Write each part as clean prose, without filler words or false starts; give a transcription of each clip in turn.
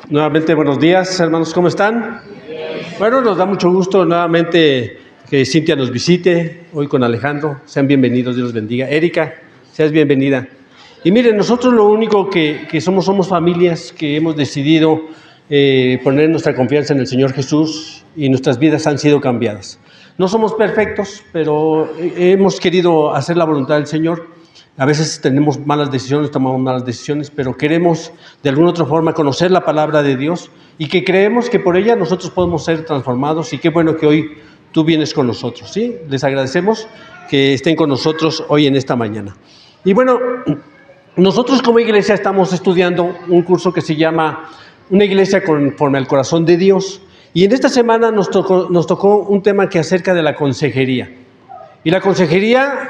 Nuevamente, buenos días, hermanos, ¿cómo están? Bueno, nos da mucho gusto nuevamente que Cintia nos visite, hoy con Alejandro. Sean bienvenidos, Dios los bendiga. Erika, seas bienvenida. Y miren, nosotros lo único que somos familias que hemos decidido poner nuestra confianza en el Señor Jesús y nuestras vidas han sido cambiadas. No somos perfectos, pero hemos querido hacer la voluntad del Señor. A veces tenemos malas decisiones, tomamos malas decisiones, pero queremos de alguna otra forma conocer la palabra de Dios y que creemos que por ella nosotros podemos ser transformados, y qué bueno que hoy tú vienes con nosotros, ¿sí? Les agradecemos que estén con nosotros hoy en esta mañana. Y bueno, nosotros como iglesia estamos estudiando un curso que se llama Una iglesia conforme al corazón de Dios, y en esta semana nos tocó un tema que acerca de la consejería. Y la consejería,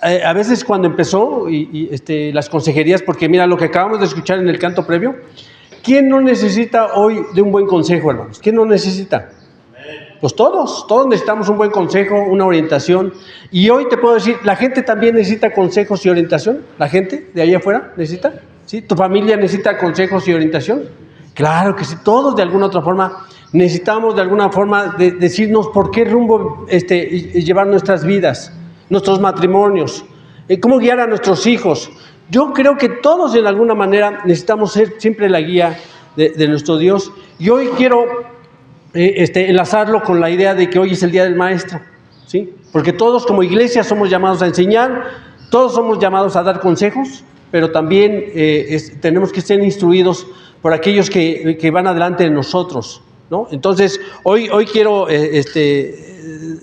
a veces cuando empezó las consejerías, porque mira lo que acabamos de escuchar en el canto previo, ¿quién no necesita hoy de un buen consejo, hermanos? ¿Quién no necesita? Pues todos necesitamos un buen consejo, una orientación. Y hoy te puedo decir, la gente también necesita consejos y orientación. La gente de allá afuera necesita, ¿sí? ¿Tu familia necesita consejos y orientación? Claro que sí, todos de alguna otra forma necesitamos de alguna forma decirnos por qué rumbo llevar nuestras vidas, nuestros matrimonios, cómo guiar a nuestros hijos. Yo creo que todos en alguna manera necesitamos ser siempre la guía de nuestro Dios. Y hoy quiero enlazarlo con la idea de que hoy es el Día del Maestro, ¿sí? Porque todos como iglesia somos llamados a enseñar, todos somos llamados a dar consejos, pero también tenemos que ser instruidos por aquellos que van adelante de nosotros, ¿no? Entonces, hoy quiero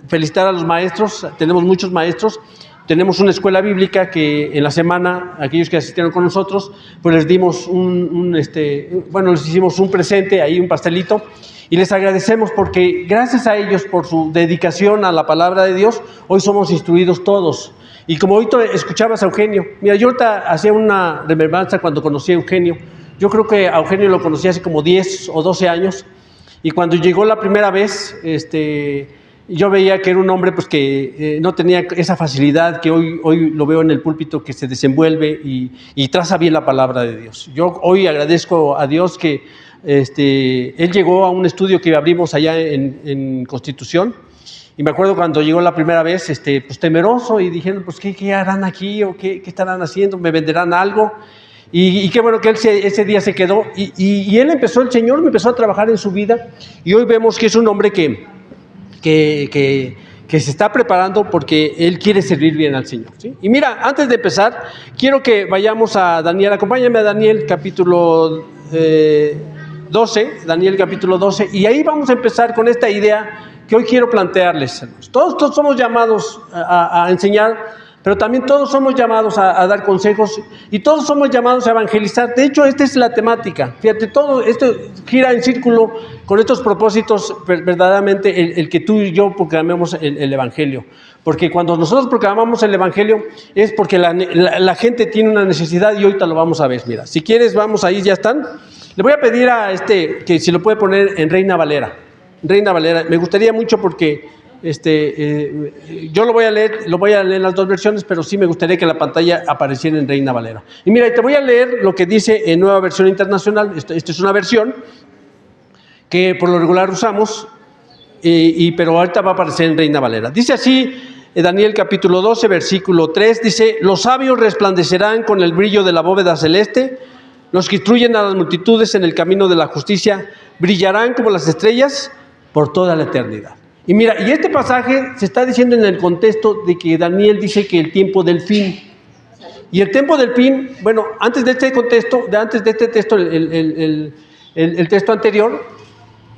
felicitar a los maestros. Tenemos muchos maestros. Tenemos una escuela bíblica que en la semana, aquellos que asistieron con nosotros, pues les dimos les hicimos un presente, ahí un pastelito, y les agradecemos porque gracias a ellos, por su dedicación a la palabra de Dios, hoy somos instruidos todos. Y como hoy escuchabas a Eugenio, mira, yo ahorita hacía una remembranza cuando conocí a Eugenio. Yo creo que a Eugenio lo conocí hace como 10 o 12 años, y cuando llegó la primera vez, yo veía que era un hombre pues que no tenía esa facilidad que hoy lo veo en el púlpito, que se desenvuelve y traza bien la palabra de Dios. Yo hoy agradezco a Dios que él llegó a un estudio que abrimos allá en Constitución, y me acuerdo cuando llegó la primera vez, pues temeroso, y dijeron, pues ¿qué harán aquí? ¿O qué estarán haciendo? ¿Me venderán algo? Y qué bueno que él ese día se quedó, y él el Señor empezó a trabajar en su vida, y hoy vemos que es un hombre que se está preparando porque él quiere servir bien al Señor, ¿sí? Y mira, antes de empezar, quiero que vayamos a Daniel. Acompáñame a Daniel capítulo 12, Daniel capítulo 12, y ahí vamos a empezar con esta idea que hoy quiero plantearles. Todos somos llamados a enseñar, pero también todos somos llamados a dar consejos, y todos somos llamados a evangelizar. De hecho, esta es la temática. Fíjate, todo esto gira en círculo con estos propósitos, verdaderamente el que tú y yo proclamemos el Evangelio. Porque cuando nosotros proclamamos el Evangelio es porque la gente tiene una necesidad, y ahorita lo vamos a ver. Mira, si quieres, vamos ahí, ya están. Le voy a pedir a que si lo puede poner en Reina Valera. Reina Valera, me gustaría mucho porque yo lo voy a leer en las dos versiones, pero sí me gustaría que la pantalla apareciera en Reina Valera. Y mira, te voy a leer lo que dice en Nueva Versión Internacional. Esta es una versión que por lo regular usamos, pero ahorita va a aparecer en Reina Valera. Dice así, Daniel capítulo 12, versículo 3, dice: los sabios resplandecerán con el brillo de la bóveda celeste, los que instruyen a las multitudes en el camino de la justicia brillarán como las estrellas por toda la eternidad. Y mira, y este pasaje se está diciendo en el contexto de que Daniel dice que el tiempo del fin. Y el tiempo del fin, bueno, antes de este contexto, antes de este texto, el texto anterior,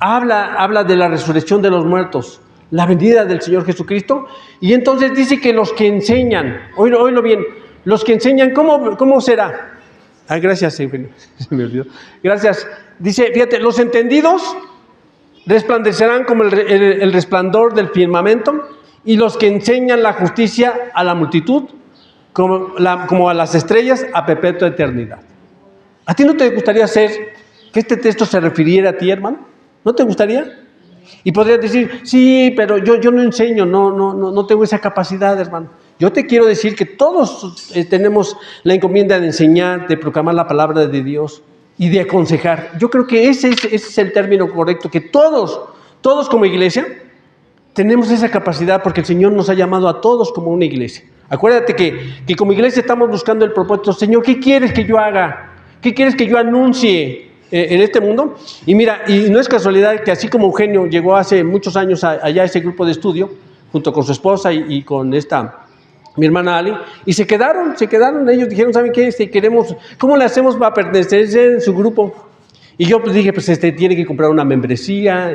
habla de la resurrección de los muertos, la venida del Señor Jesucristo. Y entonces dice que los que enseñan, oílo bien, los que enseñan, ¿cómo será? Gracias, Eugenio, se me olvidó. Gracias. Dice, fíjate, los entendidos resplandecerán como el resplandor del firmamento, y los que enseñan la justicia a la multitud, como a las estrellas, a perpetua eternidad. ¿A ti no te gustaría que este texto se refiriera a ti, hermano? ¿No te gustaría? Y podrías decir, sí, pero yo no enseño, no tengo esa capacidad, hermano. Yo te quiero decir que todos tenemos la encomienda de enseñar, de proclamar la palabra de Dios. y de aconsejar. Yo creo que ese es el término correcto, que todos como iglesia tenemos esa capacidad porque el Señor nos ha llamado a todos como una iglesia. Acuérdate que como iglesia estamos buscando el propósito. Señor, ¿qué quieres que yo haga? ¿Qué quieres que yo anuncie en este mundo? Y mira, y no es casualidad que así como Eugenio llegó hace muchos años allá a ese grupo de estudio, junto con su esposa y con mi hermana Ali, y se quedaron, ellos dijeron, ¿saben qué? Queremos, ¿cómo le hacemos para pertenecer en su grupo? Y yo pues dije, pues tiene que comprar una membresía,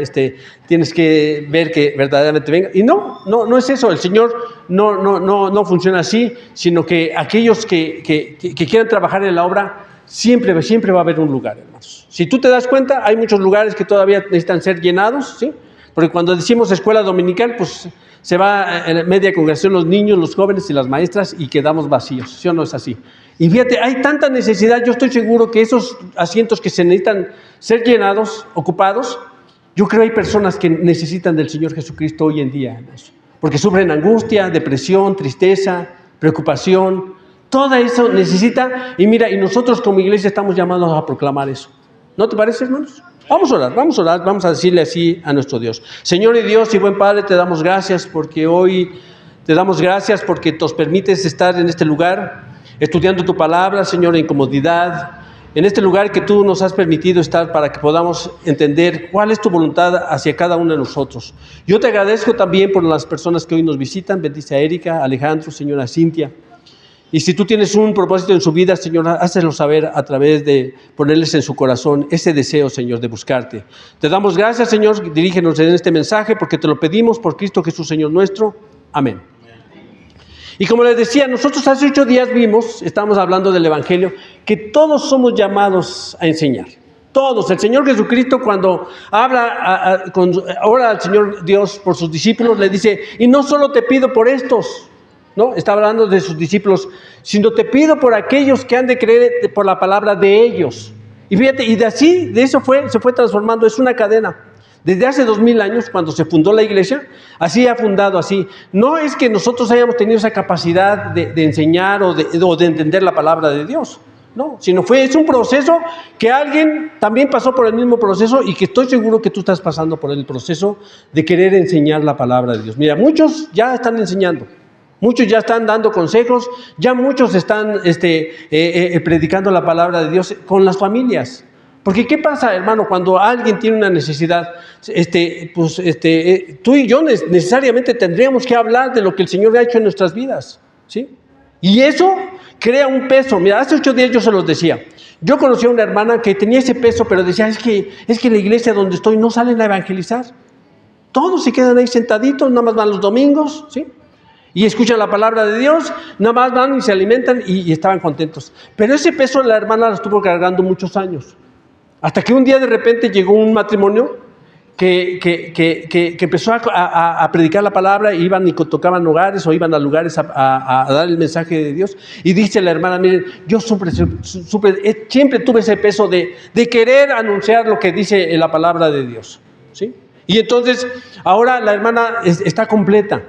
tienes que ver que verdaderamente venga. Y no es eso, el Señor no funciona así, sino que aquellos que quieran trabajar en la obra, siempre va a haber un lugar, hermanos. Si tú te das cuenta, hay muchos lugares que todavía necesitan ser llenados, ¿sí? Porque cuando decimos escuela dominical, pues se va en media congregación los niños, los jóvenes y las maestras y quedamos vacíos, ¿sí o no es así? Y fíjate, hay tanta necesidad, yo estoy seguro que esos asientos que se necesitan ser llenados, ocupados, yo creo hay personas que necesitan del Señor Jesucristo hoy en día, hermanos, porque sufren angustia, depresión, tristeza, preocupación, todo eso necesita, y mira, y nosotros como iglesia estamos llamados a proclamar eso. ¿No te parece, hermanos? Vamos a orar, vamos a decirle así a nuestro Dios. Señor y Dios y buen Padre, te damos gracias porque hoy nos permites estar en este lugar, estudiando tu palabra, Señor, en comodidad, en este lugar que tú nos has permitido estar para que podamos entender cuál es tu voluntad hacia cada uno de nosotros. Yo te agradezco también por las personas que hoy nos visitan, bendice a Erika, Alejandro, señora Cintia. Y si tú tienes un propósito en su vida, Señor, hácelo saber a través de ponerles en su corazón ese deseo, Señor, de buscarte. Te damos gracias, Señor, dirígenos en este mensaje porque te lo pedimos por Cristo Jesús, Señor nuestro. Amén. Y como les decía, nosotros hace 8 días estábamos hablando del Evangelio, que todos somos llamados a enseñar. Todos. El Señor Jesucristo cuando ora al Señor Dios por sus discípulos, le dice, y no solo te pido por estos, ¿no? Está hablando de sus discípulos, sino te pido por aquellos que han de creer por la palabra de ellos. Y fíjate, y de eso se fue transformando, es una cadena. Desde hace 2000 años, cuando se fundó la iglesia, así ha fundado así. No es que nosotros hayamos tenido esa capacidad de enseñar o de entender la palabra de Dios, no, sino es un proceso que alguien también pasó por el mismo proceso y que estoy seguro que tú estás pasando por el proceso de querer enseñar la palabra de Dios. Mira, muchos ya están enseñando. Muchos ya están dando consejos, ya muchos están predicando la palabra de Dios con las familias. Porque ¿qué pasa, hermano, cuando alguien tiene una necesidad? Tú y yo necesariamente tendríamos que hablar de lo que el Señor ha hecho en nuestras vidas, ¿sí? Y eso crea un peso. Mira, hace 8 días yo se los decía. Yo conocí a una hermana que tenía ese peso, pero decía, es que la iglesia donde estoy no salen a evangelizar. Todos se quedan ahí sentaditos, nada más van los domingos, ¿sí? Y escuchan la palabra de Dios, nada más van y se alimentan y estaban contentos. Pero ese peso la hermana lo estuvo cargando muchos años. Hasta que un día de repente llegó un matrimonio que empezó a predicar la palabra, iban y tocaban hogares o iban a lugares a dar el mensaje de Dios. Y dice la hermana, miren, yo siempre tuve ese peso de querer anunciar lo que dice la palabra de Dios, ¿sí? Y entonces ahora la hermana está completa.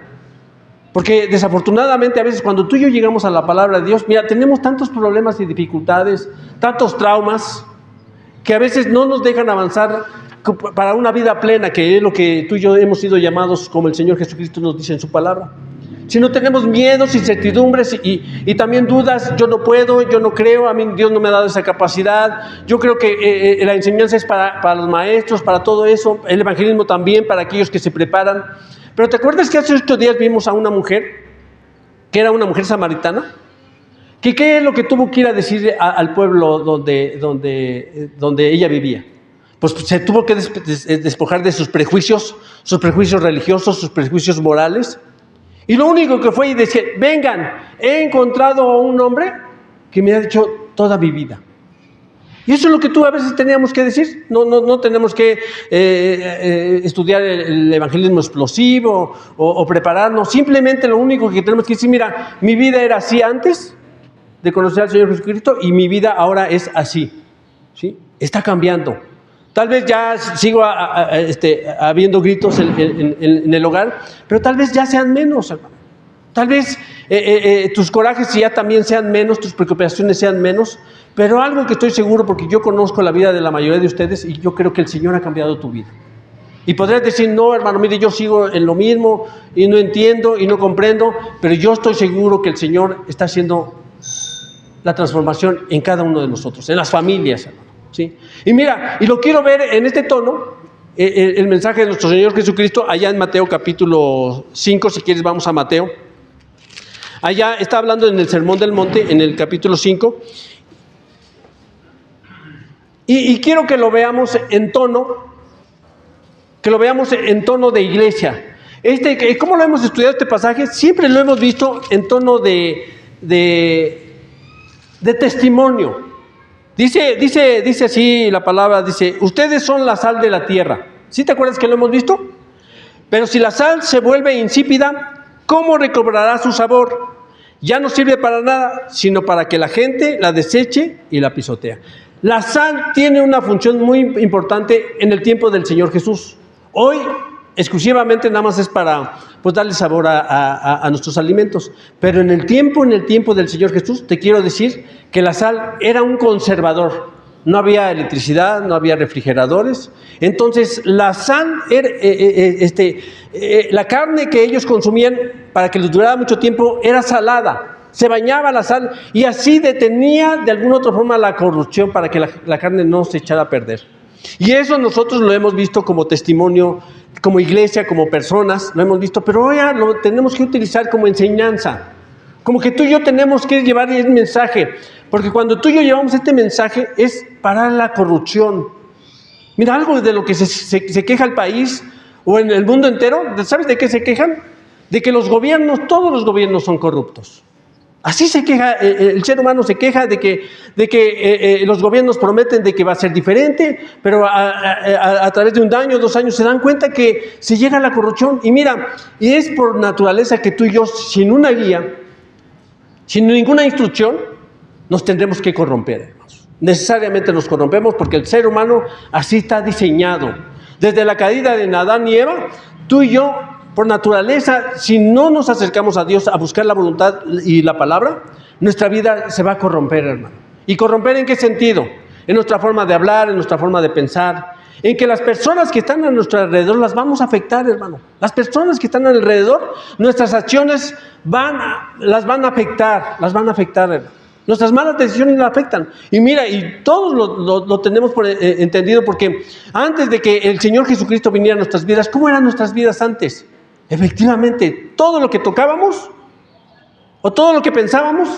Porque desafortunadamente a veces cuando tú y yo llegamos a la palabra de Dios, mira, tenemos tantos problemas y dificultades, tantos traumas, que a veces no nos dejan avanzar para una vida plena, que es lo que tú y yo hemos sido llamados, como el Señor Jesucristo nos dice en su palabra. Si no tenemos miedos, incertidumbres y también dudas, yo no puedo, yo no creo, a mí Dios no me ha dado esa capacidad, yo creo que la enseñanza es para los maestros, para todo eso, el evangelismo también, para aquellos que se preparan. Pero ¿te acuerdas que hace 8 días vimos a una mujer, que era una mujer samaritana? ¿Qué es lo que tuvo que ir a decir al pueblo donde ella vivía? Pues se tuvo que despojar de sus prejuicios religiosos, sus prejuicios morales. Y lo único que fue y decía, vengan, he encontrado a un hombre que me ha dicho toda mi vida. Y eso es lo que tú a veces teníamos que decir. No tenemos que estudiar el evangelismo explosivo o prepararnos. Simplemente lo único que tenemos que decir, mira, mi vida era así antes de conocer al Señor Jesucristo y mi vida ahora es así, ¿sí? Está cambiando. Tal vez ya sigo habiendo gritos en el hogar, pero tal vez ya sean menos, hermano. Tal vez tus corajes ya también sean menos, tus preocupaciones sean menos, pero algo que estoy seguro, porque yo conozco la vida de la mayoría de ustedes y yo creo que el Señor ha cambiado tu vida. Y podrías decir, no, hermano, mire, yo sigo en lo mismo y no entiendo y no comprendo, pero yo estoy seguro que el Señor está haciendo la transformación en cada uno de nosotros, en las familias, hermano, ¿sí? Y mira, y lo quiero ver en este tono, el mensaje de nuestro Señor Jesucristo, allá en Mateo capítulo 5, si quieres vamos a Mateo. Allá está hablando en el Sermón del Monte, en el capítulo 5, y quiero que lo veamos en tono, de iglesia. ¿Cómo lo hemos estudiado este pasaje? Siempre lo hemos visto en tono de testimonio. Dice así la palabra, dice, ustedes son la sal de la tierra. ¿Sí te acuerdas que lo hemos visto? Pero si la sal se vuelve insípida, ¿cómo recobrará su sabor? Ya no sirve para nada, sino para que la gente la deseche y la pisotea. La sal tiene una función muy importante en el tiempo del Señor Jesús. Hoy, exclusivamente, nada más es para darle sabor a nuestros alimentos. Pero en el tiempo del Señor Jesús, te quiero decir que la sal era un conservador. No había electricidad, no había refrigeradores. Entonces, la sal, la carne que ellos consumían para que les durara mucho tiempo era salada. Se bañaba la sal y así detenía de alguna otra forma la corrupción para que la carne no se echara a perder. Y eso nosotros lo hemos visto como testimonio, como iglesia, como personas, lo hemos visto, pero hoy lo tenemos que utilizar como enseñanza. Como que tú y yo tenemos que llevar el mensaje, porque cuando tú y yo llevamos este mensaje es parar la corrupción. Mira, algo de lo que se queja el país o en el mundo entero, ¿sabes de qué se quejan? De que todos los gobiernos son corruptos. Así se queja, el ser humano se queja de que los gobiernos prometen de que va a ser diferente, pero a través de un año, 2 años se dan cuenta que se llega a la corrupción. Y mira, y es por naturaleza que tú y yo, sin una guía, sin ninguna instrucción, nos tendremos que corromper, hermanos. Necesariamente nos corrompemos porque el ser humano así está diseñado. Desde la caída de Adán y Eva, tú y yo, por naturaleza, si no nos acercamos a Dios a buscar la voluntad y la palabra, nuestra vida se va a corromper, hermano. ¿Y corromper en qué sentido? En nuestra forma de hablar, en nuestra forma de pensar, en que las personas que están a nuestro alrededor las vamos a afectar, hermano. Las personas que están alrededor, nuestras acciones las van a afectar, hermano. Nuestras malas decisiones la afectan. Y mira, y todos lo tenemos entendido, porque antes de que el Señor Jesucristo viniera a nuestras vidas, ¿cómo eran nuestras vidas antes? Efectivamente, todo lo que tocábamos o todo lo que pensábamos,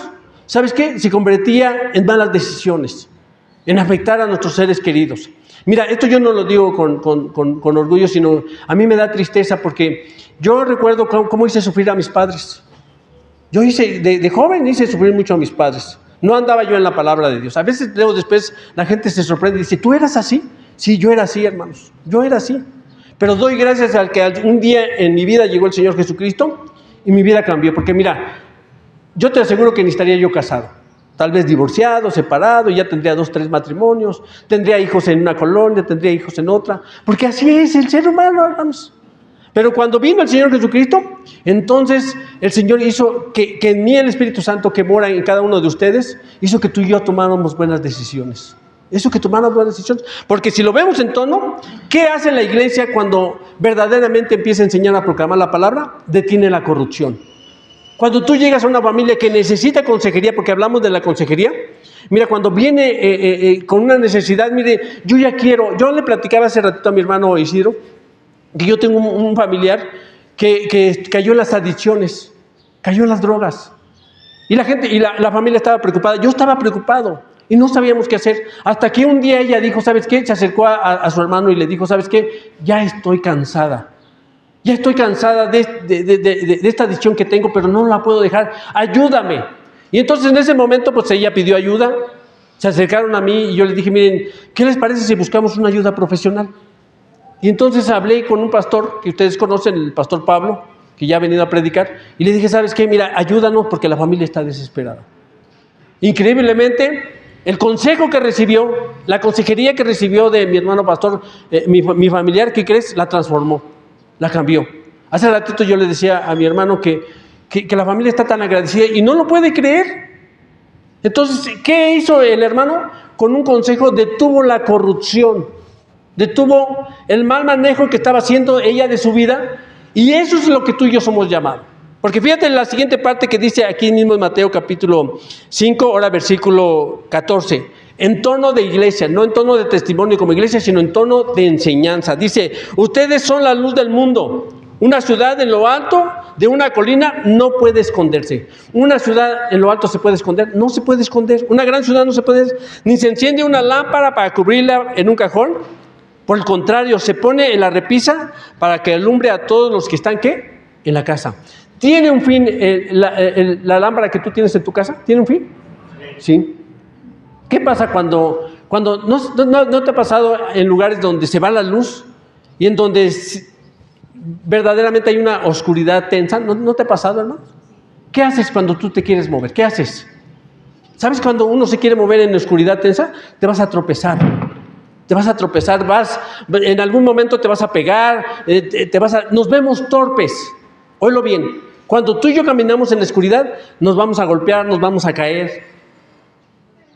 ¿sabes qué? Se convertía en malas decisiones, en afectar a nuestros seres queridos. Mira, esto yo no lo digo con orgullo, sino a mí me da tristeza, porque yo recuerdo cómo hice sufrir a mis padres. Yo de joven hice sufrir mucho a mis padres. No andaba yo en la palabra de Dios. A veces luego después la gente se sorprende y dice, ¿tú eras así? Sí, yo era así, hermanos. Yo era así. Pero doy gracias al que un día en mi vida llegó el Señor Jesucristo y mi vida cambió. Porque mira, yo te aseguro que ni estaría yo casado. Tal vez divorciado, separado, ya tendría 2, 3 matrimonios, tendría hijos en una colonia, tendría hijos en otra. Porque así es el ser humano, hermanos. Pero cuando vino el Señor Jesucristo, entonces el Señor hizo que en mí el Espíritu Santo que mora en cada uno de ustedes, hizo que tú y yo tomáramos buenas decisiones. Eso que tomáramos buenas decisiones. Porque si lo vemos en tono, ¿qué hace la iglesia cuando verdaderamente empieza a enseñar a proclamar la palabra? Detiene la corrupción. Cuando tú llegas a una familia que necesita consejería, porque hablamos de la consejería, mira, cuando viene con una necesidad, mire, yo le platicaba hace ratito a mi hermano Isidro, que yo tengo un familiar que cayó en las adicciones, cayó en las drogas. Y la gente, la familia estaba preocupada. Yo estaba preocupado y no sabíamos qué hacer. Hasta que un día ella dijo, ¿sabes qué? Se acercó a su hermano y le dijo, ¿sabes qué? Ya estoy cansada. Ya estoy cansada de esta adicción que tengo, pero no la puedo dejar. Ayúdame. Y entonces en ese momento, pues ella pidió ayuda. Se acercaron a mí y yo les dije, miren, ¿qué les parece si buscamos una ayuda profesional? Y entonces hablé con un pastor que ustedes conocen, el pastor Pablo, que ya ha venido a predicar, y le dije, ¿sabes qué? Mira, ayúdanos porque la familia está desesperada. Increíblemente, el consejo que recibió, la consejería que recibió de mi hermano pastor, mi familiar, ¿qué crees? La transformó, la cambió. Hace ratito yo le decía a mi hermano que que la familia está tan agradecida y no lo puede creer. Entonces, ¿qué hizo el hermano? Con un consejo detuvo la corrupción, detuvo el mal manejo que estaba haciendo ella de su vida, y eso es lo que tú y yo somos llamados. Porque fíjate en la siguiente parte que dice aquí mismo en Mateo capítulo 5, ahora versículo 14, en tono de iglesia, no en tono de testimonio como iglesia, sino en tono de enseñanza. Dice, ustedes son la luz del mundo. Una ciudad en lo alto de una colina no puede esconderse. Una ciudad en lo alto se puede esconder, no se puede esconder. Una gran ciudad no se puede, ni se enciende una lámpara para cubrirla en un cajón. Por el contrario, se pone en la repisa para que alumbre a todos los que están, ¿qué? En la casa. ¿Tiene un fin la lámpara que tú tienes en tu casa? ¿Tiene un fin? Sí. ¿Qué pasa cuando no te ha pasado en lugares donde se va la luz y en donde verdaderamente hay una oscuridad tensa? ¿No te ha pasado, hermano? ¿Qué haces cuando tú te quieres mover? ¿Qué haces? ¿Sabes cuando uno se quiere mover en la oscuridad tensa? Te vas a tropezar. Te vas a tropezar, en algún momento te vas a pegar, nos vemos torpes. Óyelo bien, cuando tú y yo caminamos en la oscuridad, nos vamos a golpear, nos vamos a caer,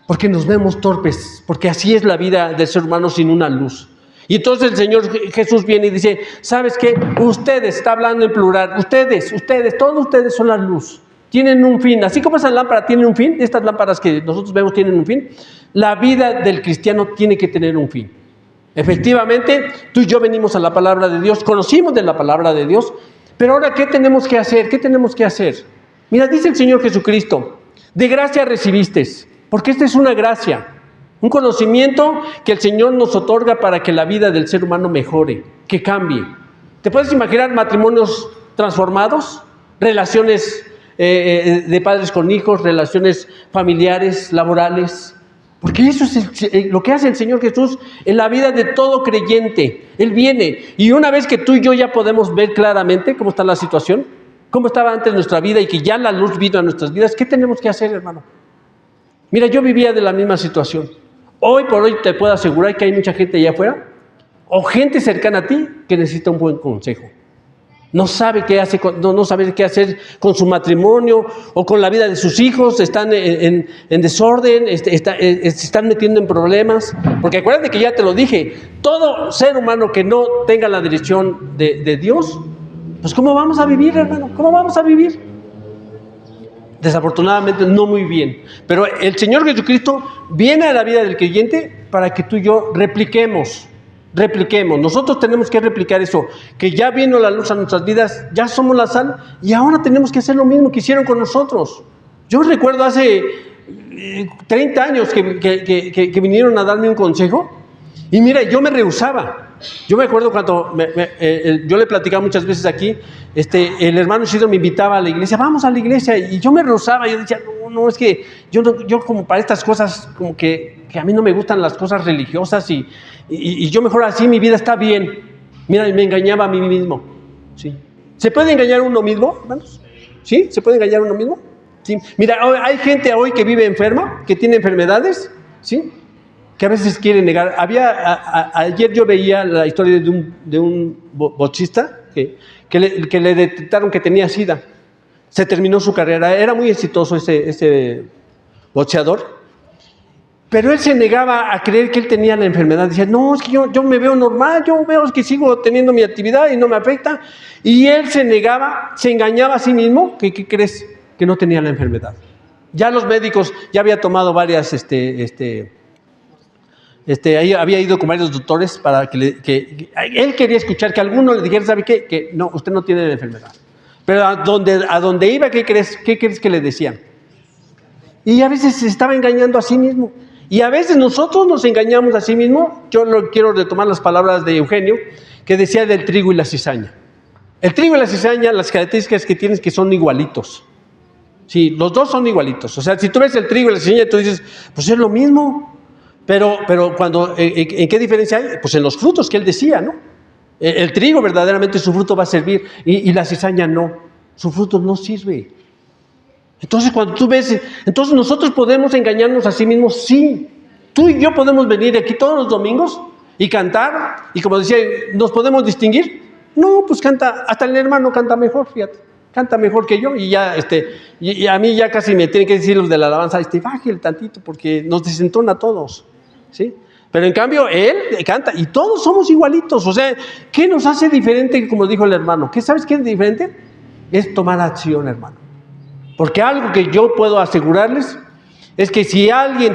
porque nos vemos torpes, porque así es la vida del ser humano sin una luz. Y entonces el Señor Jesús viene y dice, ¿sabes qué? Ustedes, está hablando en plural, ustedes, todos ustedes son la luz. Tienen un fin, así como esa lámpara tiene un fin, estas lámparas que nosotros vemos tienen un fin, la vida del cristiano tiene que tener un fin. Efectivamente, tú y yo venimos a la palabra de Dios, conocimos de la palabra de Dios, pero ahora, ¿qué tenemos que hacer? ¿Qué tenemos que hacer? Mira, dice el Señor Jesucristo, de gracia recibiste, porque esta es una gracia, un conocimiento que el Señor nos otorga para que la vida del ser humano mejore, que cambie. ¿Te puedes imaginar matrimonios transformados? Relaciones de padres con hijos, relaciones familiares, laborales. Porque eso es lo que hace el Señor Jesús en la vida de todo creyente. Él viene y una vez que tú y yo ya podemos ver claramente cómo está la situación, cómo estaba antes nuestra vida y que ya la luz vino a nuestras vidas, ¿qué tenemos que hacer, hermano? Mira, yo vivía de la misma situación. Hoy por hoy te puedo asegurar que hay mucha gente allá afuera o gente cercana a ti que necesita un buen consejo. No sabe qué hacer con su matrimonio o con la vida de sus hijos, están en desorden, se están metiendo en problemas. Porque acuérdate que ya te lo dije, todo ser humano que no tenga la dirección de Dios, pues ¿cómo vamos a vivir, hermano? ¿Cómo vamos a vivir? Desafortunadamente no muy bien. Pero el Señor Jesucristo viene a la vida del creyente para que tú y yo repliquemos. Nosotros tenemos que replicar eso, que ya vino la luz a nuestras vidas, ya somos la sal y ahora tenemos que hacer lo mismo que hicieron con nosotros. Yo recuerdo hace 30 años que vinieron a darme un consejo y mira, yo me rehusaba. Yo me acuerdo cuando yo le platicaba muchas veces aquí, el hermano Isidro me invitaba a la iglesia, vamos a la iglesia, y yo me rehusaba, yo decía, no, es que yo como para estas cosas, como que a mí no me gustan las cosas religiosas y yo mejor así, mi vida está bien. Mira, me engañaba a mí mismo. ¿Sí? ¿Se puede engañar uno mismo, hermanos? ¿Sí? ¿Se puede engañar uno mismo? ¿Sí? Mira, hay gente hoy que vive enferma, que tiene enfermedades, ¿sí? Que a veces quiere negar. Ayer yo veía la historia de un boxista que le detectaron que tenía SIDA. Se terminó su carrera, era muy exitoso ese boxeador, pero él se negaba a creer que él tenía la enfermedad. Decía, no, es que yo me veo normal, yo veo que sigo teniendo mi actividad y no me afecta. Y él se negaba, se engañaba a sí mismo, ¿qué crees? Que no tenía la enfermedad. Ya los médicos, ya había tomado varias, ahí había ido con varios doctores para que él quería escuchar que alguno le dijera, ¿sabe qué? Que no, usted no tiene la enfermedad. Pero a donde iba, ¿qué crees que le decían? Y a veces se estaba engañando a sí mismo. Y a veces nosotros nos engañamos a sí mismos. Yo quiero retomar las palabras de Eugenio, que decía del trigo y la cizaña. El trigo y la cizaña, las características que tienen es que son igualitos. Sí, los dos son igualitos. O sea, si tú ves el trigo y la cizaña, tú dices, pues es lo mismo. Pero ¿en qué diferencia hay? Pues en los frutos que él decía, ¿no? El trigo verdaderamente su fruto va a servir y la cizaña no. Su fruto no sirve. Entonces cuando tú ves, entonces nosotros podemos engañarnos a sí mismos, sí. Tú y yo podemos venir aquí todos los domingos y cantar, y como decía, ¿nos podemos distinguir? No, pues canta, hasta el hermano canta mejor, fíjate. canta mejor que yo, y ya, y a mí ya casi me tienen que decir los de la alabanza, bájale tantito, porque nos desentona a todos, ¿sí? Pero en cambio, él canta, y todos somos igualitos. O sea, ¿qué nos hace diferente? Como dijo el hermano, ¿sabes qué es diferente? Es tomar acción, hermano. Porque algo que yo puedo asegurarles es que si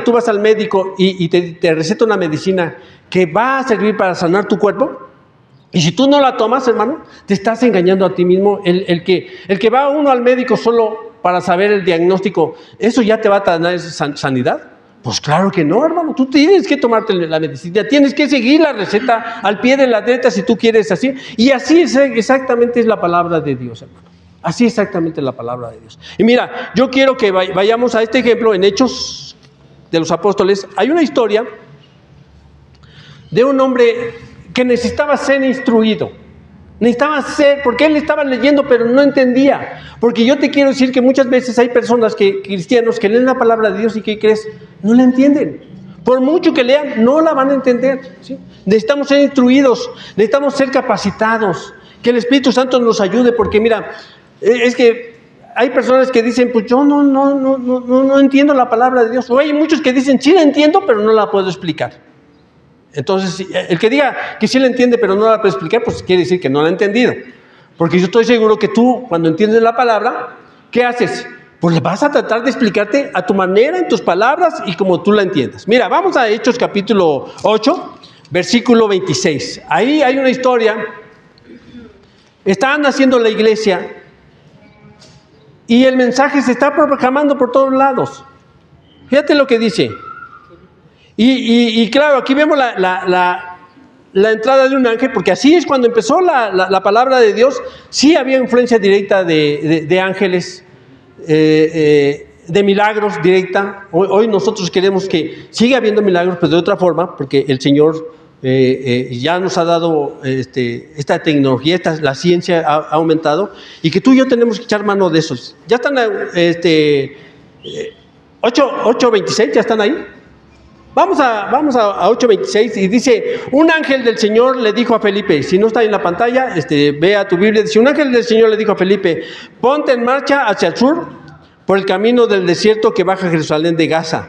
tú vas al médico y te receta una medicina que va a servir para sanar tu cuerpo, y si tú no la tomas, hermano, te estás engañando a ti mismo. El que va uno al médico solo para saber el diagnóstico, ¿eso ya te va a dar sanidad? Pues claro que no, hermano. Tú tienes que tomarte la medicina, tienes que seguir la receta al pie de la letra si tú quieres así. Y así exactamente es la palabra de Dios, hermano. Así exactamente es la palabra de Dios. Y mira, yo quiero que vayamos a este ejemplo en Hechos de los Apóstoles. Hay una historia de un hombre que necesitaba ser instruido. Porque él estaba leyendo pero no entendía. Porque yo te quiero decir que muchas veces hay personas cristianos que leen la palabra de Dios y ¿qué crees? No la entienden. Por mucho que lean, no la van a entender, ¿sí? Necesitamos ser instruidos, necesitamos ser capacitados, que el Espíritu Santo nos ayude, porque mira, es que hay personas que dicen, pues yo no entiendo la palabra de Dios. O hay muchos que dicen, sí la entiendo, pero no la puedo explicar. Entonces, el que diga que sí la entiende, pero no la puede explicar, pues quiere decir que no la ha entendido. Porque yo estoy seguro que tú, cuando entiendes la palabra, ¿qué haces? Pues vas a tratar de explicarte a tu manera, en tus palabras y como tú la entiendas. Mira, vamos a Hechos capítulo 8, versículo 26. Ahí hay una historia. Estaban haciendo la iglesia y el mensaje se está proclamando por todos lados. Fíjate lo que dice. Y claro, aquí vemos la entrada de un ángel, porque así es cuando empezó la palabra de Dios. Sí había influencia directa de ángeles, de milagros directa. Hoy nosotros queremos que siga habiendo milagros, pero de otra forma, porque el Señor ya nos ha dado esta tecnología, la ciencia ha aumentado, y que tú y yo tenemos que echar mano de esos. Ya están 8:26, ya están ahí. Vamos a 8:26 y dice, un ángel del Señor le dijo a Felipe, si no está en la pantalla, ve a tu Biblia, dice, un ángel del Señor le dijo a Felipe, ponte en marcha hacia el sur por el camino del desierto que baja a Jerusalén de Gaza.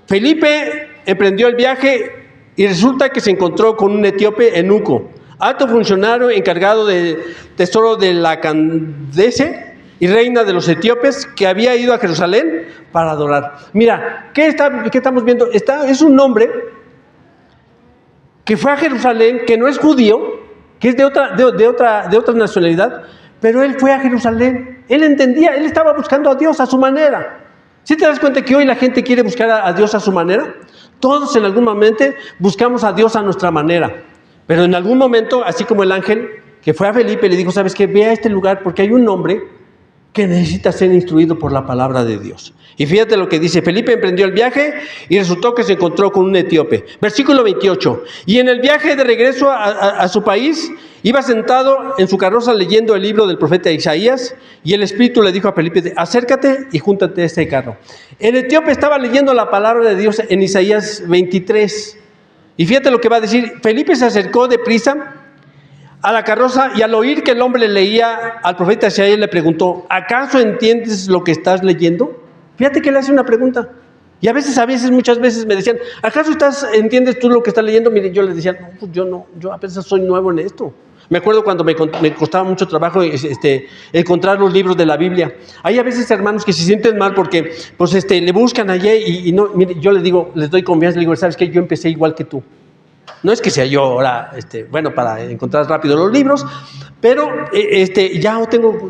Felipe emprendió el viaje y resulta que se encontró con un etíope eunuco, alto funcionario encargado de tesoro de la Candace y reina de los etíopes, que había ido a Jerusalén para adorar. Mira, ¿qué estamos viendo? Es un hombre que fue a Jerusalén, que no es judío, que es de otra nacionalidad, pero él fue a Jerusalén. Él entendía, él estaba buscando a Dios a su manera. ¿Sí te das cuenta que hoy la gente quiere buscar a Dios a su manera? Todos en algún momento buscamos a Dios a nuestra manera. Pero en algún momento, así como el ángel que fue a Felipe, le dijo, ¿sabes qué? Ve a este lugar porque hay un hombre que necesita ser instruido por la palabra de Dios. Y fíjate lo que dice, Felipe emprendió el viaje y resultó que se encontró con un etíope. Versículo 28, y en el viaje de regreso a su país, iba sentado en su carroza leyendo el libro del profeta Isaías, y el Espíritu le dijo a Felipe, acércate y júntate a este carro. El etíope estaba leyendo la palabra de Dios en Isaías 23, y fíjate lo que va a decir, Felipe se acercó deprisa a la carroza y al oír que el hombre le leía al profeta Isaías le preguntó, ¿acaso entiendes lo que estás leyendo? Fíjate que le hace una pregunta. Y muchas veces me decían, ¿acaso entiendes tú lo que estás leyendo? Mire, yo les decía, no, pues yo apenas soy nuevo en esto. Me acuerdo cuando me costaba mucho trabajo encontrar los libros de la Biblia. Hay a veces hermanos que se sienten mal porque pues, le buscan allí y no, mire, yo les digo, les doy confianza, les digo, ¿sabes qué? Yo empecé igual que tú. No es que sea yo ahora, para encontrar rápido los libros, pero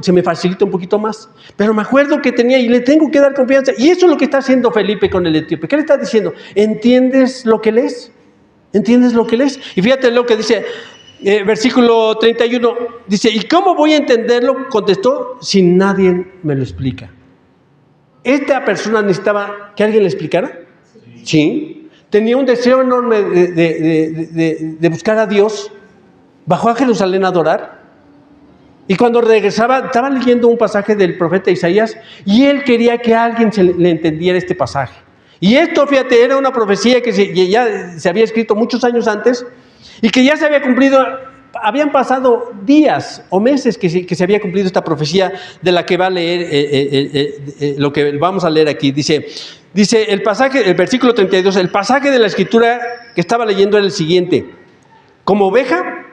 se me facilita un poquito más. Pero me acuerdo que tenía y le tengo que dar confianza. Y eso es lo que está haciendo Felipe con el etíope. ¿Qué le está diciendo? ¿Entiendes lo que lees? ¿Entiendes lo que lees? Y fíjate lo que dice, versículo 31, dice, ¿y cómo voy a entenderlo? Contestó, si nadie me lo explica. ¿Esta persona necesitaba que alguien le explicara? Sí. Tenía un deseo enorme de buscar a Dios. Bajó a Jerusalén a adorar. Y cuando regresaba, estaba leyendo un pasaje del profeta Isaías y él quería que alguien le entendiera este pasaje. Y esto, fíjate, era una profecía que ya se había escrito muchos años antes y que ya se había cumplido habían pasado días o meses que se había cumplido esta profecía de la que va a leer lo que vamos a leer aquí. Dice el pasaje, el versículo 32, el pasaje de la escritura que estaba leyendo era el siguiente: como oveja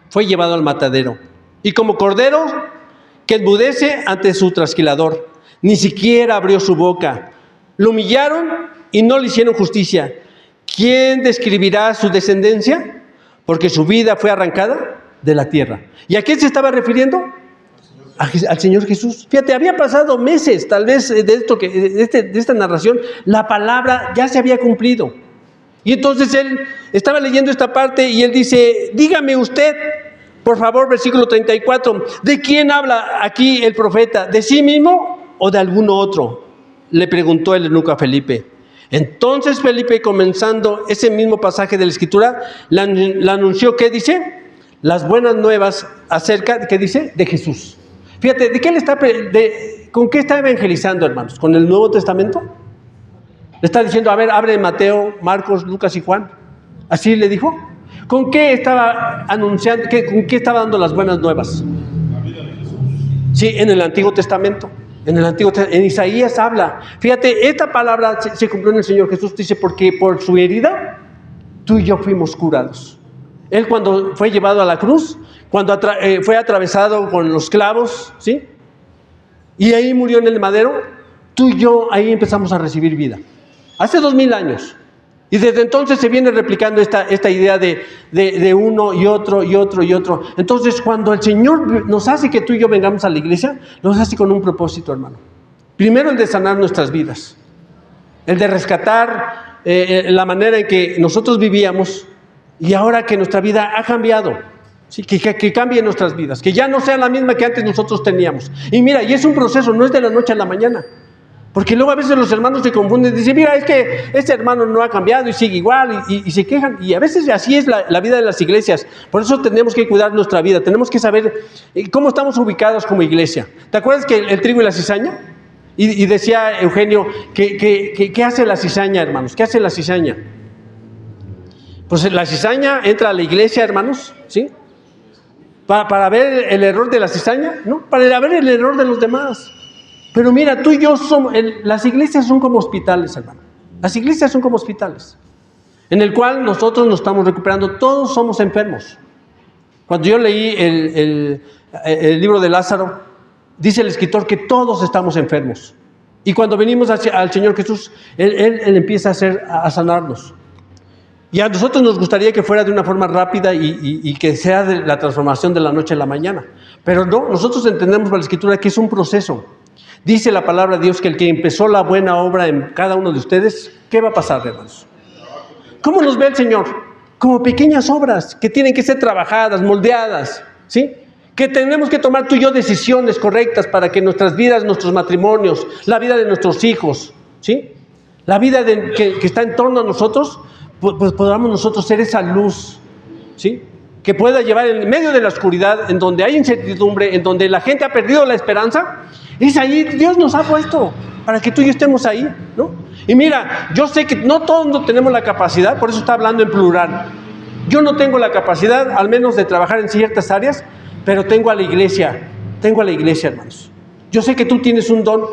fue llevado al matadero, y como cordero que enmudece ante su trasquilador, ni siquiera abrió su boca. Lo humillaron y no le hicieron justicia. ¿Quién describirá su descendencia? Porque su vida fue arrancada de la tierra. ¿Y a quién se estaba refiriendo? Al Señor Jesús. Fíjate, había pasado meses, tal vez, de esta narración, la palabra ya se había cumplido. Y entonces él estaba leyendo esta parte y él dice: dígame usted, por favor, versículo 34, ¿de quién habla aquí el profeta? ¿De sí mismo o de algún otro?, le preguntó el eunuco a Felipe. Entonces Felipe, comenzando ese mismo pasaje de la Escritura, le anunció, ¿qué dice? Las buenas nuevas acerca, ¿qué dice? De Jesús. Fíjate, ¿con qué está evangelizando, hermanos? ¿Con el Nuevo Testamento? Le está diciendo, a ver, abre Mateo, Marcos, Lucas y Juan. ¿Así le dijo? ¿Con qué estaba anunciando, con qué estaba dando las buenas nuevas? La vida de Jesús. Sí, en el Antiguo Testamento. En Isaías habla. Fíjate, esta palabra se cumplió en el Señor Jesús. Dice, porque por su herida tú y yo fuimos curados. Él, cuando fue llevado a la cruz, cuando fue atravesado con los clavos, ¿sí? Y ahí murió en el madero, tú y yo ahí empezamos a recibir vida. Hace 2000 años. Y desde entonces se viene replicando esta idea de uno y otro y otro y otro. Entonces, cuando el Señor nos hace que tú y yo vengamos a la iglesia, nos hace con un propósito, hermano. Primero, el de sanar nuestras vidas. El de rescatar la manera en que nosotros vivíamos, y ahora que nuestra vida ha cambiado. Sí, que cambie nuestras vidas, que ya no sea la misma que antes nosotros teníamos. Y mira, y es un proceso, no es de la noche a la mañana. Porque luego a veces los hermanos se confunden y dicen, mira, es que este hermano no ha cambiado y sigue igual, y se quejan. Y a veces así es la vida de las iglesias. Por eso tenemos que cuidar nuestra vida, tenemos que saber cómo estamos ubicados como iglesia. ¿Te acuerdas que el trigo y la cizaña? Y decía Eugenio, ¿qué hace la cizaña, hermanos? ¿Qué hace la cizaña? Pues la cizaña entra a la iglesia, hermanos, ¿sí? Para ver el error de la cizaña, ¿no? Para ver el error de los demás. Pero mira, tú y yo las iglesias son como hospitales, hermano. Las iglesias son como hospitales, en el cual nosotros nos estamos recuperando. Todos somos enfermos. Cuando yo leí el libro de Lázaro, dice el escritor que todos estamos enfermos. Y cuando venimos al Señor Jesús, Él empieza a sanarnos. Y a nosotros nos gustaría que fuera de una forma rápida y que sea de la transformación de la noche a la mañana. Pero no, nosotros entendemos por la Escritura que es un proceso. Dice la palabra de Dios que el que empezó la buena obra en cada uno de ustedes, ¿qué va a pasar, hermanos? ¿Cómo nos ve el Señor? Como pequeñas obras que tienen que ser trabajadas, moldeadas, ¿sí? Que tenemos que tomar tú y yo decisiones correctas para que nuestras vidas, nuestros matrimonios, la vida de nuestros hijos, ¿sí? La vida que está en torno a nosotros, pues podamos nosotros ser esa luz, ¿sí? Que pueda llevar en medio de la oscuridad, en donde hay incertidumbre, en donde la gente ha perdido la esperanza. Es ahí, Dios nos ha puesto para que tú y yo estemos ahí, ¿no? Y mira, yo sé que no todos tenemos la capacidad, por eso está hablando en plural. Yo no tengo la capacidad, al menos, de trabajar en ciertas áreas, pero tengo a la iglesia, hermanos. Yo sé que tú tienes un don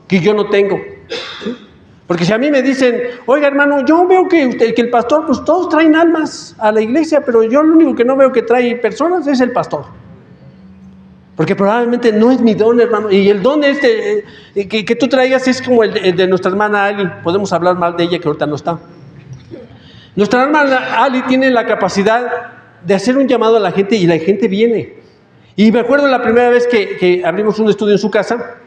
que yo no tengo, ¿sí? Porque si a mí me dicen, oiga, hermano, yo veo que el pastor, pues todos traen almas a la iglesia, pero yo lo único que no veo que trae personas es el pastor. Porque probablemente no es mi don, hermano. Y el don que tú traigas es como el de nuestra hermana Ali. Podemos hablar mal de ella, que ahorita no está. Nuestra hermana Ali tiene la capacidad de hacer un llamado a la gente y la gente viene. Y me acuerdo la primera vez que abrimos un estudio en su casa,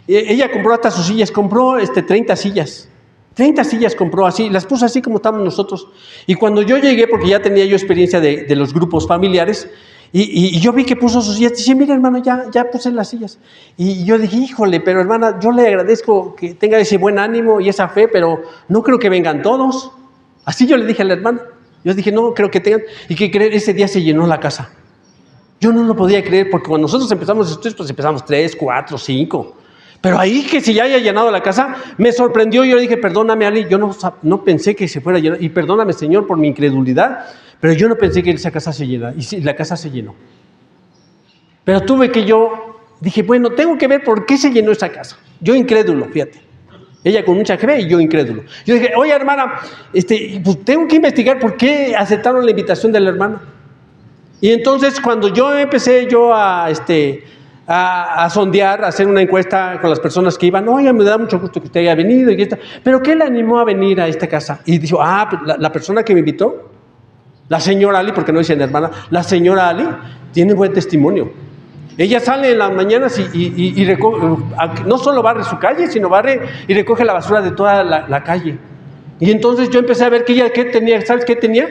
ella compró hasta sus sillas, compró 30 sillas. 30 sillas compró así, las puso así como estamos nosotros. Y cuando yo llegué, porque ya tenía yo experiencia de los grupos familiares, y yo vi que puso sus sillas, dije, mira, hermano, ya puse las sillas. Y yo dije, híjole, pero hermana, yo le agradezco que tenga ese buen ánimo y esa fe, pero no creo que vengan todos. Así yo le dije a la hermana. Yo dije, no creo que tengan. Y que creer, ese día se llenó la casa. Yo no lo podía creer, porque cuando nosotros empezamos estudios, pues empezamos 3, 4, 5. Pero ahí que se haya llenado la casa, me sorprendió. Yo le dije, perdóname, Ali, yo no pensé que se fuera a llenar. Y perdóname, Señor, por mi incredulidad. Pero yo no pensé que esa casa se llenara, y sí, la casa se llenó. Pero dije, bueno, tengo que ver por qué se llenó esa casa. Yo incrédulo, fíjate. Ella con mucha fe y yo incrédulo. Yo dije, oye, hermana, pues tengo que investigar por qué aceptaron la invitación de la hermana. Y entonces cuando yo empecé a sondear, a hacer una encuesta con las personas que iban, oye, me da mucho gusto que usted haya venido, pero ¿qué le animó a venir a esta casa? Y dijo, pues la persona que me invitó, la señora Ali, porque no dicen hermana, la señora Ali tiene buen testimonio. Ella sale en las mañanas y no solo barre su calle, sino barre y recoge la basura de toda la calle. Y entonces yo empecé a ver que ella, ¿qué tenía? ¿Sabes qué tenía?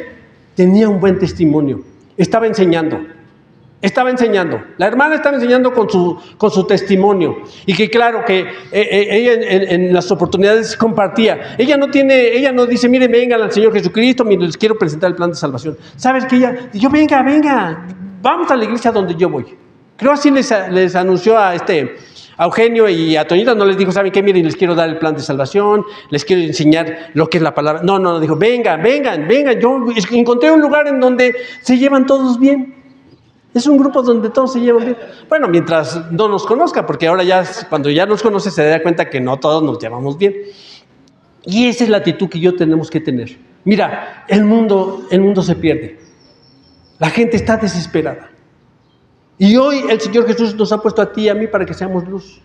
Tenía un buen testimonio. Estaba enseñando. La hermana estaba enseñando con su testimonio. Y que claro que ella en las oportunidades compartía. Ella no dice, miren, vengan al Señor Jesucristo, miren, les quiero presentar el plan de salvación. ¿Sabes qué? Yo venga, vamos a la iglesia donde yo voy. Creo así les anunció a Eugenio y a Toñita, no les dijo, ¿saben qué? Miren, les quiero dar el plan de salvación, les quiero enseñar lo que es la palabra. No, dijo, vengan, yo encontré un lugar en donde se llevan todos bien. Es un grupo donde todos se llevan bien. Bueno, mientras no nos conozca, porque ahora cuando ya nos conoce, se da cuenta que no todos nos llevamos bien. Y esa es la actitud que tenemos que tener. Mira, el mundo se pierde. La gente está desesperada. Y hoy el Señor Jesús nos ha puesto a ti y a mí para que seamos luz.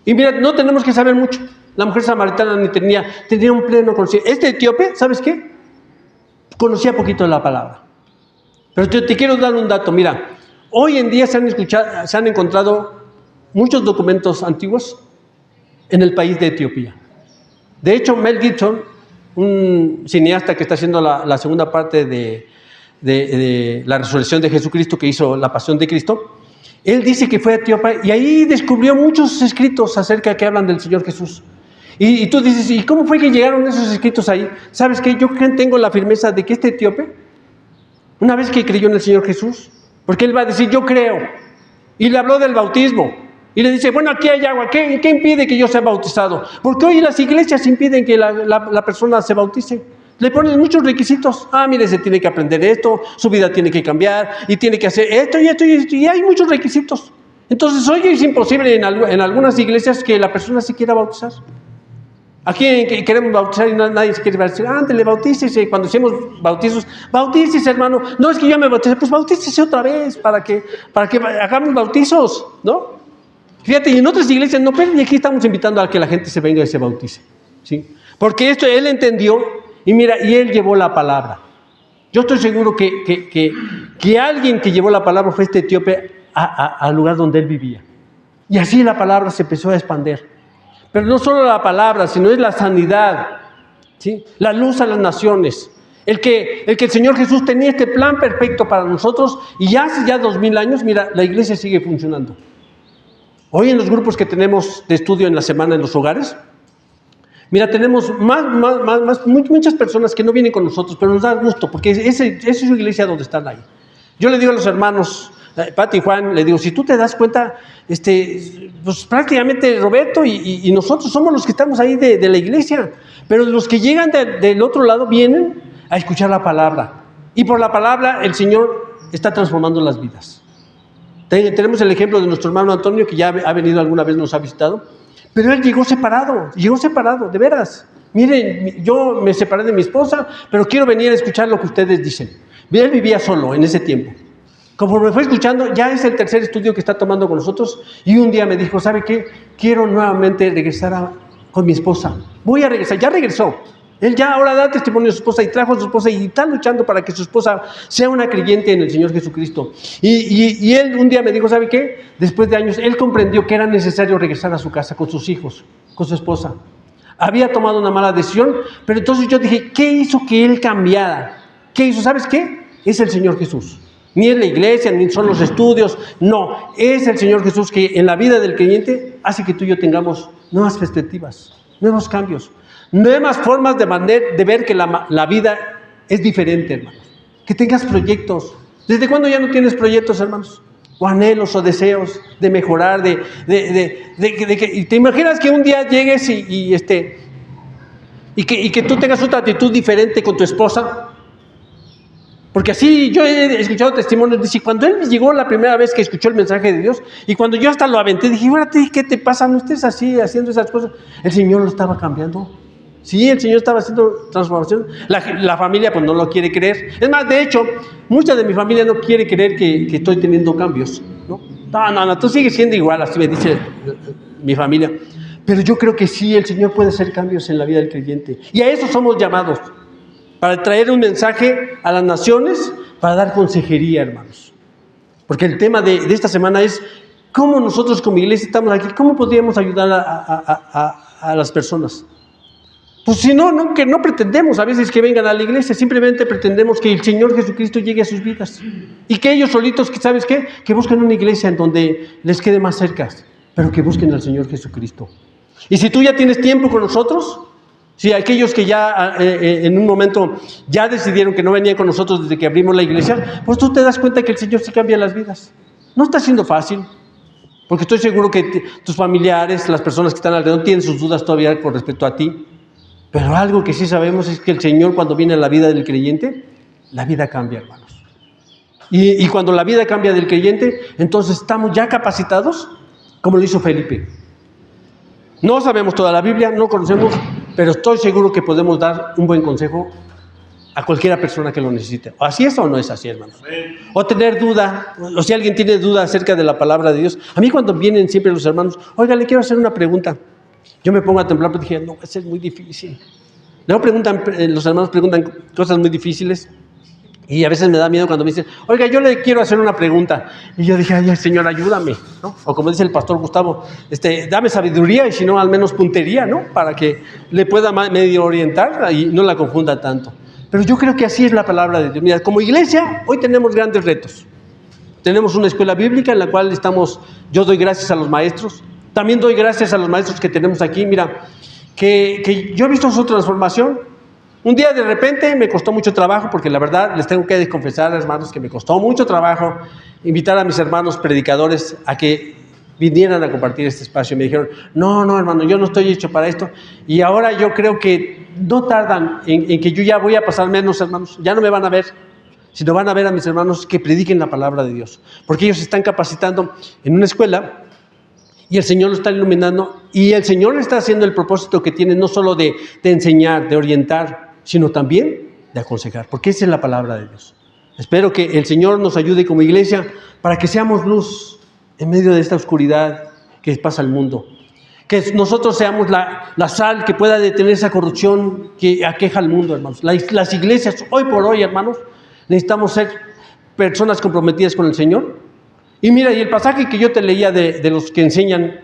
Y mira, no tenemos que saber mucho. La mujer samaritana ni tenía un pleno conocimiento. Este etíope, ¿sabes qué? Conocía poquito de la palabra. Pero te quiero dar un dato. Mira, hoy en día se han encontrado muchos documentos antiguos en el país de Etiopía. De hecho, Mel Gibson, un cineasta que está haciendo la segunda parte de la resurrección de Jesucristo, que hizo La Pasión de Cristo, él dice que fue a Etiopía y ahí descubrió muchos escritos acerca que hablan del Señor Jesús. Y tú dices, ¿y cómo fue que llegaron esos escritos ahí? ¿Sabes qué? Yo tengo la firmeza de que este etíope, una vez que creyó en el Señor Jesús, porque él va a decir, yo creo, y le habló del bautismo, y le dice, bueno, aquí hay agua, ¿qué impide que yo sea bautizado? Porque hoy las iglesias impiden que la persona se bautice. Le ponen muchos requisitos. Mire, se tiene que aprender esto, su vida tiene que cambiar, y tiene que hacer esto y esto y esto, y hay muchos requisitos. Entonces, hoy es imposible en algunas iglesias que la persona se quiera bautizar. Aquí queremos bautizar y nadie se quiere bautizar. Ándale, bautícese. Cuando hacemos bautizos, bautícese, hermano. No es que yo me bauticé, pues bautícese otra vez para que hagamos bautizos, ¿no? Fíjate, y en otras iglesias no, pero y aquí estamos invitando a que la gente se venga y se bautice, ¿sí? Porque esto él entendió. Y mira, y él llevó la palabra. Yo estoy seguro que alguien que llevó la palabra fue este etíope al lugar donde él vivía. Y así la palabra se empezó a expandir. Pero no solo la palabra, sino es la sanidad, ¿sí? La luz a las naciones. El que el Señor Jesús tenía este plan perfecto para nosotros, y hace ya 2000 años, mira, la iglesia sigue funcionando. Hoy en los grupos que tenemos de estudio en la semana en los hogares, mira, tenemos muchas personas que no vienen con nosotros, pero nos da gusto, porque esa es su iglesia donde están ahí. Yo le digo a los hermanos, Pati y Juan, le digo, si tú te das cuenta, pues prácticamente Roberto y nosotros somos los que estamos ahí de la iglesia, pero los que llegan del otro lado vienen a escuchar la palabra. Y por la palabra el Señor está transformando las vidas. Tenemos el ejemplo de nuestro hermano Antonio, que ya ha venido alguna vez, nos ha visitado. Pero él llegó separado, de veras. Miren, yo me separé de mi esposa, pero quiero venir a escuchar lo que ustedes dicen. Él vivía solo en ese tiempo. Conforme fue escuchando, ya es el tercer estudio que está tomando con nosotros, y un día me dijo, ¿sabe qué? Quiero nuevamente regresar con mi esposa. Voy a regresar, ya regresó. Él ya ahora da testimonio a su esposa y trajo a su esposa y está luchando para que su esposa sea una creyente en el Señor Jesucristo. Y él un día me dijo, ¿sabe qué? Después de años, él comprendió que era necesario regresar a su casa con sus hijos, con su esposa. Había tomado una mala decisión, pero entonces yo dije, ¿qué hizo que él cambiara? ¿Qué hizo? ¿Sabes qué? Es el Señor Jesús. Ni es la iglesia, ni son los estudios, no. Es el Señor Jesús que en la vida del creyente hace que tú y yo tengamos nuevas perspectivas, nuevos cambios. Nuevas formas de ver que la vida es diferente, hermanos. Que tengas proyectos. ¿Desde cuándo ya no tienes proyectos, hermanos? O anhelos o deseos de mejorar, y te imaginas que un día llegues y que tú tengas otra actitud diferente con tu esposa. Porque así yo he escuchado testimonios, dice, cuando él llegó la primera vez que escuchó el mensaje de Dios, y cuando yo hasta lo aventé, dije, ahora, ¿qué te pasa? No estés así, haciendo esas cosas. El Señor lo estaba cambiando. Sí, el Señor estaba haciendo transformación. La familia pues no lo quiere creer. Es más, de hecho, mucha de mi familia no quiere creer que estoy teniendo cambios, ¿no? No, tú sigues siendo igual, así me dice mi familia. Pero yo creo que sí, el Señor puede hacer cambios en la vida del creyente. Y a eso somos llamados. Para traer un mensaje a las naciones, para dar consejería, hermanos. Porque el tema de esta semana es cómo nosotros como iglesia estamos aquí, cómo podríamos ayudar a las personas. Pues si no, que no pretendemos a veces que vengan a la iglesia, simplemente pretendemos que el Señor Jesucristo llegue a sus vidas. Y que ellos solitos, ¿sabes qué? Que busquen una iglesia en donde les quede más cerca, pero que busquen al Señor Jesucristo. Y si tú ya tienes tiempo con nosotros, si aquellos que ya en un momento ya decidieron que no venían con nosotros desde que abrimos la iglesia, pues tú te das cuenta que el Señor sí cambia las vidas. No está siendo fácil, porque estoy seguro que tus familiares, las personas que están alrededor, tienen sus dudas todavía con respecto a ti. Pero algo que sí sabemos es que el Señor, cuando viene a la vida del creyente, la vida cambia, hermanos. Y cuando la vida cambia del creyente, entonces estamos ya capacitados, como lo hizo Felipe. No sabemos toda la Biblia, no conocemos, pero estoy seguro que podemos dar un buen consejo a cualquiera persona que lo necesite. ¿Así es o no es así, hermanos? O tener duda, o si alguien tiene duda acerca de la palabra de Dios. A mí cuando vienen siempre los hermanos, oiga, le quiero hacer una pregunta. Yo me pongo a temblar porque dije, no, va a ser muy difícil. Luego los hermanos preguntan cosas muy difíciles y a veces me da miedo cuando me dicen, oiga, yo le quiero hacer una pregunta. Y yo dije, ay, Señor, ayúdame, ¿no? O como dice el pastor Gustavo, dame sabiduría y si no, al menos puntería, ¿no? Para que le pueda medio orientar y no la confunda tanto. Pero yo creo que así es la palabra de Dios. Mira, como iglesia, hoy tenemos grandes retos. Tenemos una escuela bíblica en la cual yo doy gracias a los maestros. También doy gracias a los maestros que tenemos aquí. Mira, que yo he visto su transformación. Un día de repente me costó mucho trabajo, porque la verdad les tengo que confesar, hermanos, que me costó mucho trabajo invitar a mis hermanos predicadores a que vinieran a compartir este espacio. Me dijeron, no, hermano, yo no estoy hecho para esto. Y ahora yo creo que no tardan en que yo ya voy a pasar menos, hermanos. Ya no me van a ver, sino van a ver a mis hermanos que prediquen la palabra de Dios. Porque ellos se están capacitando en una escuela y el Señor lo está iluminando. Y el Señor está haciendo el propósito que tiene, no solo de enseñar, de orientar, sino también de aconsejar, porque esa es la palabra de Dios. Espero que el Señor nos ayude como iglesia para que seamos luz en medio de esta oscuridad que pasa al mundo. Que nosotros seamos la sal que pueda detener esa corrupción que aqueja al mundo, hermanos. Las iglesias, hoy por hoy, hermanos, necesitamos ser personas comprometidas con el Señor. Y mira, y el pasaje que yo te leía de los que enseñan,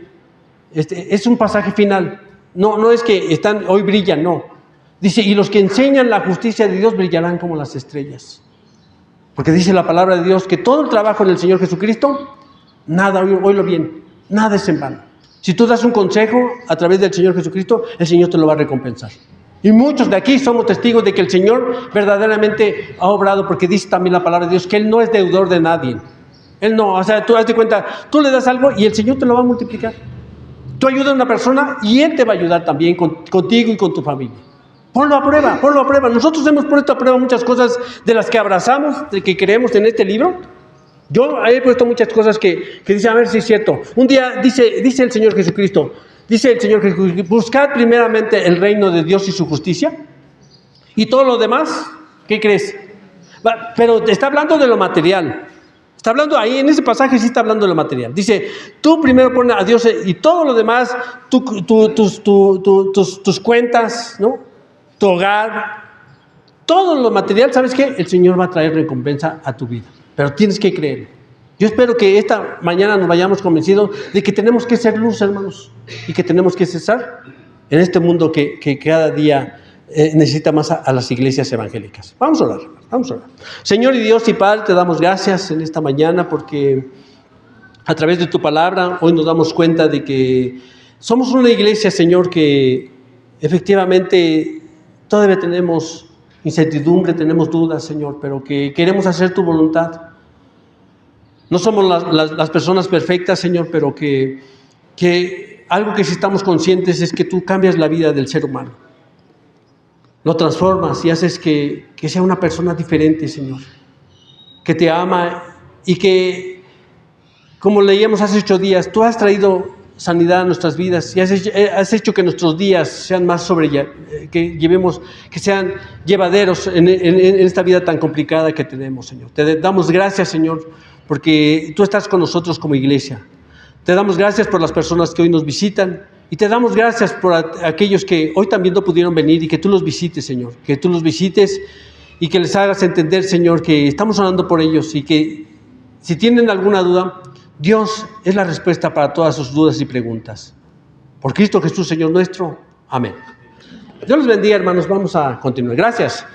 es un pasaje final. No es que hoy brillan, no. Dice, y los que enseñan la justicia de Dios brillarán como las estrellas. Porque dice la palabra de Dios que todo el trabajo en el Señor Jesucristo, nada, oílo bien, nada es en vano. Si tú das un consejo a través del Señor Jesucristo, el Señor te lo va a recompensar. Y muchos de aquí somos testigos de que el Señor verdaderamente ha obrado, porque dice también la palabra de Dios que Él no es deudor de nadie. Él no, o sea, tú das cuenta, tú le das algo y el Señor te lo va a multiplicar. Tú ayudas a una persona y Él te va a ayudar también contigo y con tu familia. Ponlo a prueba. Nosotros hemos puesto a prueba muchas cosas de las que abrazamos, de que creemos en este libro. Yo he puesto muchas cosas que dicen, a ver si es cierto. Un día dice el Señor Jesucristo, buscad primeramente el reino de Dios y su justicia, y todo lo demás, ¿qué crees? Pero está hablando de lo material. Está hablando ahí, en ese pasaje sí está hablando de lo material. Dice, tú primero pones a Dios y todo lo demás, tus cuentas, ¿no? Tu hogar, todo lo material, ¿sabes qué? El Señor va a traer recompensa a tu vida, pero tienes que creer. Yo espero que esta mañana nos vayamos convencidos de que tenemos que ser luz, hermanos, y que tenemos que cesar en este mundo que cada día necesita más a las iglesias evangélicas. Vamos a orar. Señor y Dios y Padre, te damos gracias en esta mañana porque a través de tu palabra hoy nos damos cuenta de que somos una iglesia, Señor, que efectivamente todavía tenemos incertidumbre, tenemos dudas, Señor, pero que queremos hacer tu voluntad. No somos las personas perfectas, Señor, pero que algo que sí estamos conscientes es que tú cambias la vida del ser humano. Lo transformas y haces que sea una persona diferente, Señor. que te ama y que, como leíamos hace 8 días, tú has traído sanidad a nuestras vidas y has hecho que nuestros días sean más que sean llevaderos en esta vida tan complicada que tenemos, Señor. Te damos gracias, Señor, porque tú estás con nosotros como iglesia. Te damos gracias por las personas que hoy nos visitan y te damos gracias por aquellos que hoy también no pudieron venir y que tú los visites, Señor, que tú los visites y que les hagas entender, Señor, que estamos orando por ellos y que si tienen alguna duda, Dios es la respuesta para todas sus dudas y preguntas. Por Cristo Jesús, Señor nuestro. Amén. Dios los bendiga, hermanos. Vamos a continuar. Gracias.